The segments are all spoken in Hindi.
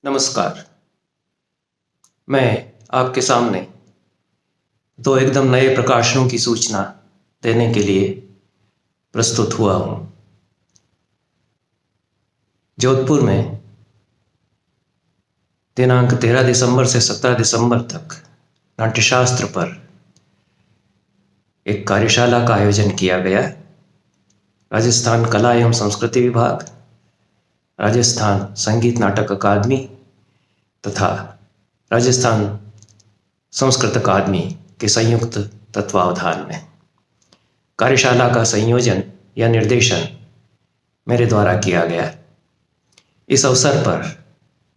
नमस्कार। मैं आपके सामने दो एकदम नए प्रकाशनों की सूचना देने के लिए प्रस्तुत हुआ हूँ। जोधपुर में दिनांक 13 दिसंबर से 17 दिसंबर तक नाट्यशास्त्र पर एक कार्यशाला का आयोजन किया गया। राजस्थान कला एवं संस्कृति विभाग, राजस्थान संगीत नाटक अकादमी तथा राजस्थान संस्कृत अकादमी के संयुक्त तत्वावधान में कार्यशाला का संयोजन या निर्देशन मेरे द्वारा किया गया। इस अवसर पर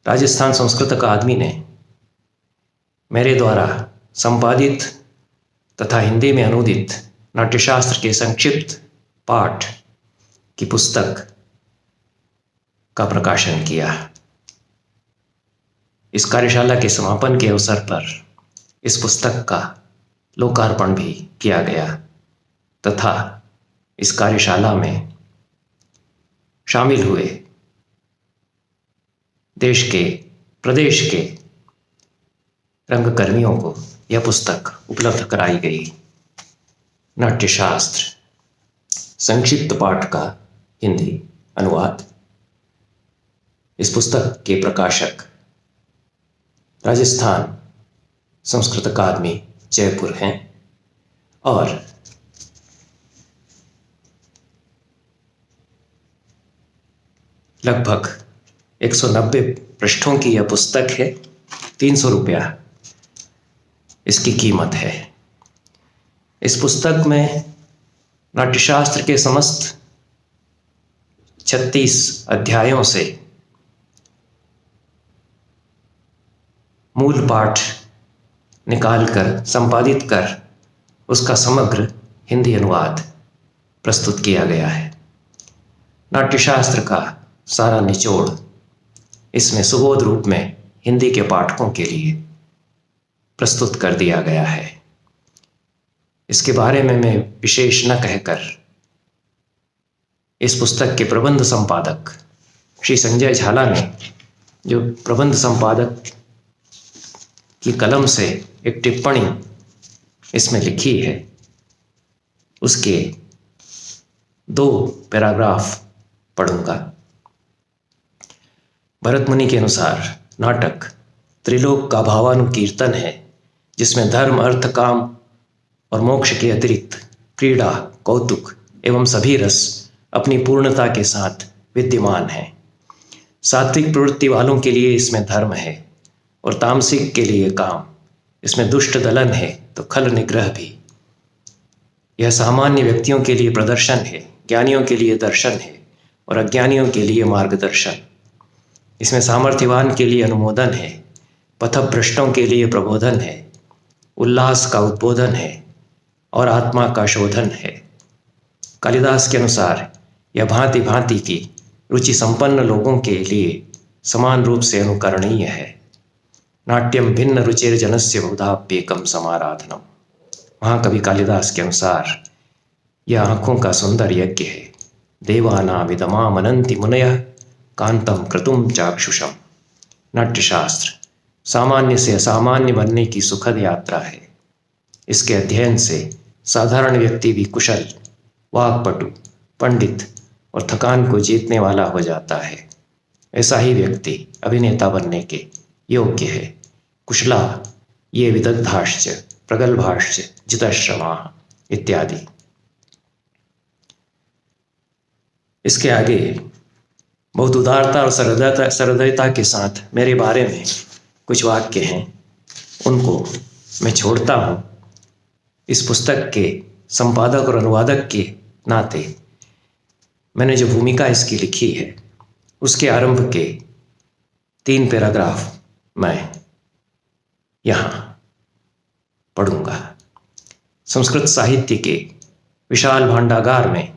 राजस्थान संस्कृत अकादमी ने मेरे द्वारा संपादित तथा हिंदी में अनुदित नाट्यशास्त्र के संक्षिप्त पाठ की पुस्तक का प्रकाशन किया। इस कार्यशाला के समापन के अवसर पर इस पुस्तक का लोकार्पण भी किया गया तथा इस कार्यशाला में शामिल हुए देश के प्रदेश के रंगकर्मियों को यह पुस्तक उपलब्ध कराई गई। नाट्यशास्त्र संक्षिप्त पाठ का हिंदी अनुवाद। इस पुस्तक के प्रकाशक राजस्थान संस्कृत अकादमी जयपुर हैं और लगभग 190 पृष्ठों की यह पुस्तक है। 300 रुपया इसकी कीमत है। इस पुस्तक में नाट्यशास्त्र के समस्त 36 अध्यायों से मूल पाठ निकालकर संपादित कर उसका समग्र हिंदी अनुवाद प्रस्तुत किया गया है। नाट्यशास्त्र का सारा निचोड़ इसमें सुबोध रूप में हिंदी के पाठकों के लिए प्रस्तुत कर दिया गया है। इसके बारे में मैं विशेष न कहकर इस पुस्तक के प्रबंध संपादक श्री संजय झाला ने जो प्रबंध संपादक की कलम से एक टिप्पणी इसमें लिखी है, उसके 2 पैराग्राफ पढ़ूंगा। भरत मुनि के अनुसार नाटक त्रिलोक का भावानुकीर्तन है, जिसमें धर्म, अर्थ, काम और मोक्ष के अतिरिक्त क्रीड़ा, कौतुक एवं सभी रस अपनी पूर्णता के साथ विद्यमान हैं। सात्विक प्रवृत्ति वालों के लिए इसमें धर्म है और तामसिक के लिए काम। इसमें दुष्ट दलन है तो खल निग्रह भी। यह सामान्य व्यक्तियों के लिए प्रदर्शन है, ज्ञानियों के लिए दर्शन है और अज्ञानियों के लिए मार्गदर्शन। इसमें सामर्थ्यवान के लिए अनुमोदन है, पथभ्रष्टों के लिए प्रबोधन है, उल्लास का उद्बोधन है और आत्मा का शोधन है। कालिदास के अनुसार यह भांति भांति की रुचि संपन्न लोगों के लिए समान रूप से अनुकरणीय है। नाट्यम भिन्न रुचिर जनस्य बहुधाप्येकम समाराधनम। महाकवि कालिदास के अनुसार यह आँखों का सुंदर यज्ञ है। देवानामिदमा मनन्ति मुनयः कांतम क्रतुम चाक्षुषम। नाट्यशास्त्र सामान्य से असामान्य बनने की सुखद यात्रा है। इसके अध्ययन से साधारण व्यक्ति भी कुशल, वाक्पटु, पंडित और थकान को जीतने वाला हो जाता है। ऐसा ही व्यक्ति अभिनेता बनने के योग्य है। कुशला ये विदग्धाश्च प्रगल्भाश्च जितश्रमाः इत्यादि। इसके आगे बहुत उदारता और सहृदयता के साथ मेरे बारे में कुछ वाक्य हैं, उनको मैं छोड़ता हूँ। इस पुस्तक के संपादक और अनुवादक के नाते मैंने जो भूमिका इसकी लिखी है, उसके आरंभ के 3 पैराग्राफ मैं यहाँ पढ़ूंगा। संस्कृत साहित्य के विशाल भांडागार में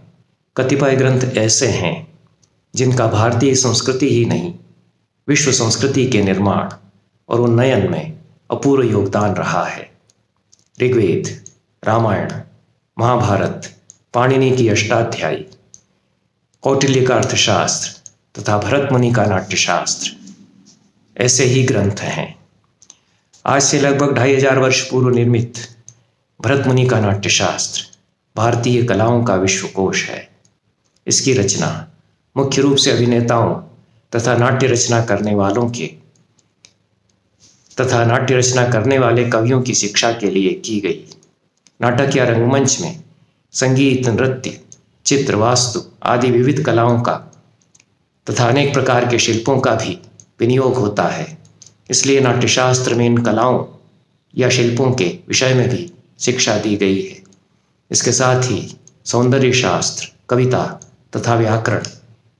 कतिपय ग्रंथ ऐसे हैं जिनका भारतीय संस्कृति ही नहीं, विश्व संस्कृति के निर्माण और उन्नयन में अपूर्व योगदान रहा है। ऋग्वेद, रामायण, महाभारत, पाणिनि की अष्टाध्यायी, कौटिल्य का अर्थशास्त्र तथा भरत मुनि का नाट्यशास्त्र ऐसे ही ग्रंथ हैं। आज से लगभग 2500 वर्ष पूर्व निर्मित भरत मुनि का नाट्यशास्त्र भारतीय कलाओं का विश्वकोश है। इसकी रचना मुख्य रूप से अभिनेताओं तथा नाट्य रचना करने वाले कवियों की शिक्षा के लिए की गई। नाटक या रंगमंच में संगीत, नृत्य, चित्र, वास्तु आदि विविध कलाओं का तथा अनेक प्रकार के शिल्पों का भी विनियोग होता है। इसलिए नाट्यशास्त्र में इन कलाओं या शिल्पों के विषय में भी शिक्षा दी गई है। इसके साथ ही सौंदर्य शास्त्र, कविता तथा व्याकरण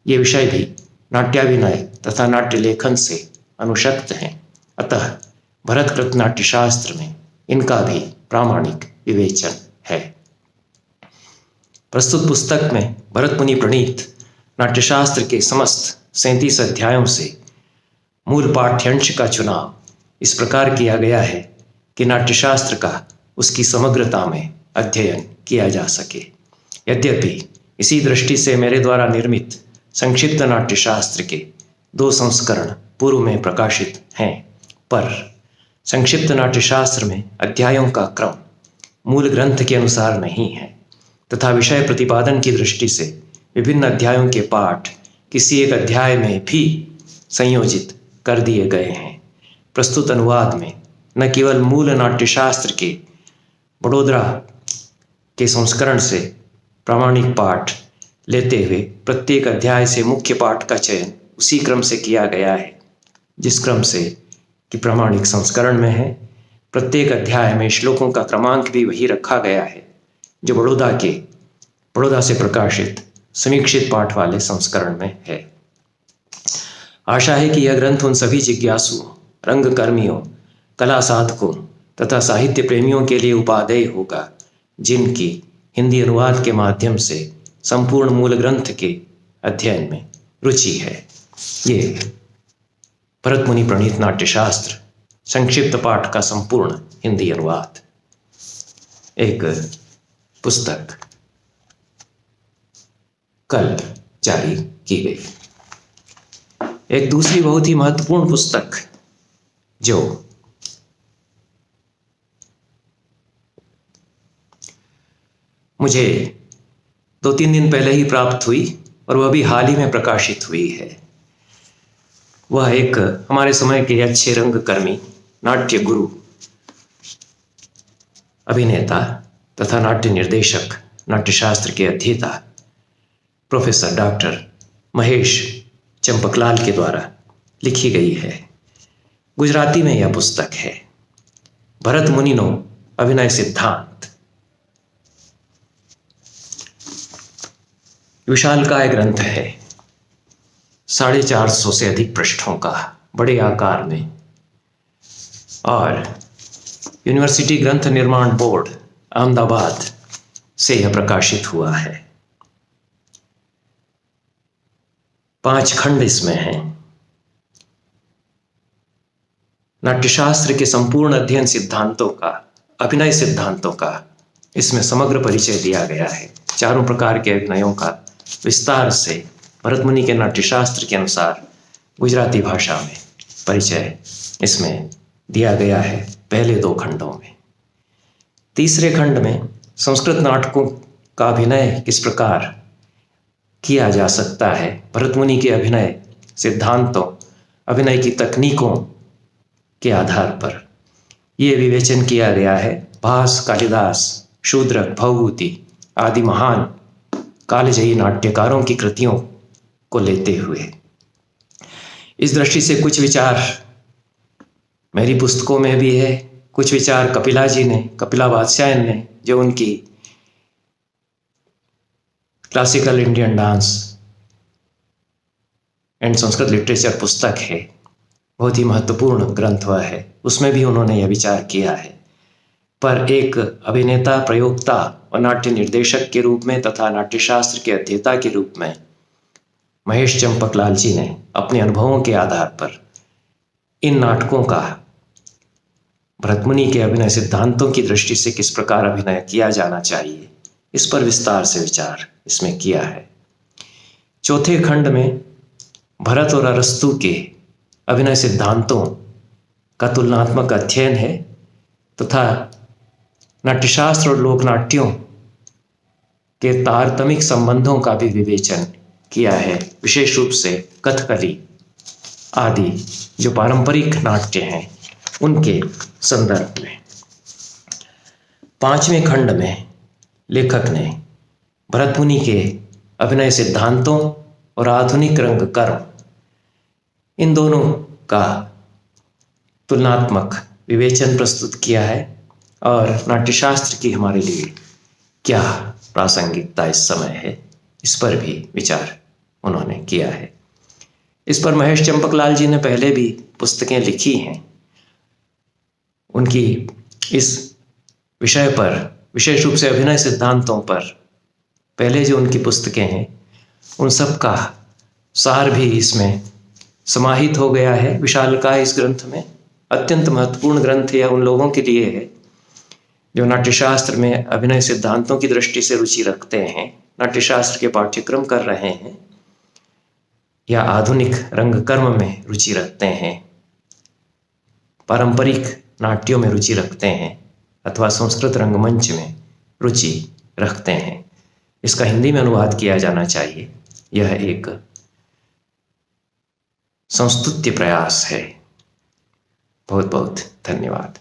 ये विषय भी नाट्याभिनय तथा नाट्य लेखन से अनुशक्त हैं। अतः भरतकृत नाट्यशास्त्र में इनका भी प्रामाणिक विवेचन है। प्रस्तुत पुस्तक में भरत मुनि प्रणीत नाट्यशास्त्र के समस्त 37 अध्यायों से मूल पाठ्यांश का चुनाव इस प्रकार किया गया है कि नाट्यशास्त्र का उसकी समग्रता में अध्ययन किया जा सके। यद्यपि इसी दृष्टि से मेरे द्वारा निर्मित संक्षिप्त नाट्यशास्त्र के 2 संस्करण पूर्व में प्रकाशित हैं, पर संक्षिप्त नाट्यशास्त्र में अध्यायों का क्रम मूल ग्रंथ के अनुसार नहीं है तथा विषय प्रतिपादन की दृष्टि से विभिन्न अध्यायों के पाठ किसी एक अध्याय में भी संयोजित कर दिए गए हैं। प्रस्तुत अनुवाद में न केवल मूल नाट्यशास्त्र के बड़ोदरा के संस्करण से प्रामाणिक पाठ लेते हुए प्रत्येक अध्याय से मुख्य पाठ का चयन उसी क्रम से किया गया है जिस क्रम से कि प्रामाणिक संस्करण में है। प्रत्येक अध्याय में श्लोकों का क्रमांक भी वही रखा गया है जो बड़ौदा से प्रकाशित समीक्षित पाठ वाले संस्करण में है। आशा है कि यह ग्रंथ उन सभी जिज्ञासुओं, रंगकर्मियों, कला साधकों तथा साहित्य प्रेमियों के लिए उपादेय होगा जिनकी हिंदी अनुवाद के माध्यम से संपूर्ण मूल ग्रंथ के अध्ययन में रुचि है। ये भरत मुनि प्रणीत नाट्यशास्त्र संक्षिप्त पाठ का संपूर्ण हिंदी अनुवाद एक पुस्तक कल जारी की गई। एक दूसरी बहुत ही महत्वपूर्ण पुस्तक जो मुझे 2-3 दिन पहले ही प्राप्त हुई और वह भी हाल ही में प्रकाशित हुई है, वह एक हमारे समय के अच्छे रंगकर्मी, नाट्य गुरु, अभिनेता तथा नाट्य निर्देशक, नाट्यशास्त्र के अध्येता प्रोफेसर डॉक्टर महेश चंपकलाल के द्वारा लिखी गई है। गुजराती में यह पुस्तक है भरत मुनिनो अभिनय सिद्धांत। विशालकाय ग्रंथ है, 450 से अधिक पृष्ठों का, बड़े आकार में, और यूनिवर्सिटी ग्रंथ निर्माण बोर्ड अहमदाबाद से यह प्रकाशित हुआ है। 5 खंड इसमें हैं। नाट्यशास्त्र के संपूर्ण अध्ययन सिद्धांतों का, अभिनय सिद्धांतों का इसमें समग्र परिचय दिया गया है। 4 प्रकार के अभिनयों का विस्तार से भरत मुनि के नाट्यशास्त्र के अनुसार गुजराती भाषा में परिचय इसमें दिया गया है पहले 2 खंडों में। तीसरे खंड में संस्कृत नाटकों का अभिनय किस प्रकार किया जा सकता है, भरत मुनि के अभिनय सिद्धांतों, अभिनय की तकनीकों के आधार पर यह विवेचन किया गया है। भास, कालिदास, शूद्रक, भवभूति आदि महान कालजयी नाट्यकारों की कृतियों को लेते हुए इस दृष्टि से कुछ विचार मेरी पुस्तकों में भी है, कुछ विचार कपिला जी ने, कपिला बादशायन ने, जो उनकी classical Indian dance and Sanskrit literature पुस्तक है, बहुत ही महत्वपूर्ण ग्रंथ वह है, उसमें भी उन्होंने यह विचार किया है। पर एक अभिनेता, प्रयोक्ता और नाट्य निर्देशक के रूप में तथा नाट्यशास्त्र के अध्येता के रूप में महेश चंपकलाल जी ने अपने अनुभवों के आधार पर इन नाटकों का भरत मुनि के अभिनय सिद्धांतों की दृष्टि से किस प्रकार अभिनय किया जाना चाहिए, इस पर विस्तार से विचार इसमें किया है। चौथे खंड में भरत और अरस्तु के अभिनय सिद्धांतों का तुलनात्मक अध्ययन है तथा नाट्यशास्त्र और लोकनाट्यों के तारतमिक संबंधों का भी विवेचन किया है, विशेष रूप से कथकली आदि जो पारंपरिक नाट्य हैं उनके संदर्भ में। 5वें खंड में लेखक ने भरत मुनि के अभिनय सिद्धांतों और आधुनिक रंगकर्म इन दोनों का तुलनात्मक विवेचन प्रस्तुत किया है और नाट्यशास्त्र की हमारे लिए क्या प्रासंगिकता इस समय है इस पर भी विचार उन्होंने किया है। इस पर महेश चंपकलाल जी ने पहले भी पुस्तकें लिखी हैं। उनकी इस विषय पर, विशेष रूप से अभिनय सिद्धांतों पर पहले जो उनकी पुस्तकें हैं उन सब का सार भी इसमें समाहित हो गया है। विशालकाय इस ग्रंथ में अत्यंत महत्वपूर्ण ग्रंथ यह उन लोगों के लिए है जो नाट्यशास्त्र में अभिनय सिद्धांतों की दृष्टि से रुचि रखते हैं, नाट्यशास्त्र के पाठ्यक्रम कर रहे हैं या आधुनिक रंगकर्म में रुचि रखते हैं, पारंपरिक नाट्यों में रुचि रखते हैं अथवा संस्कृत रंगमंच में रुचि रखते हैं। इसका हिंदी में अनुवाद किया जाना चाहिए। यह एक संस्तुत्य प्रयास है। बहुत बहुत धन्यवाद।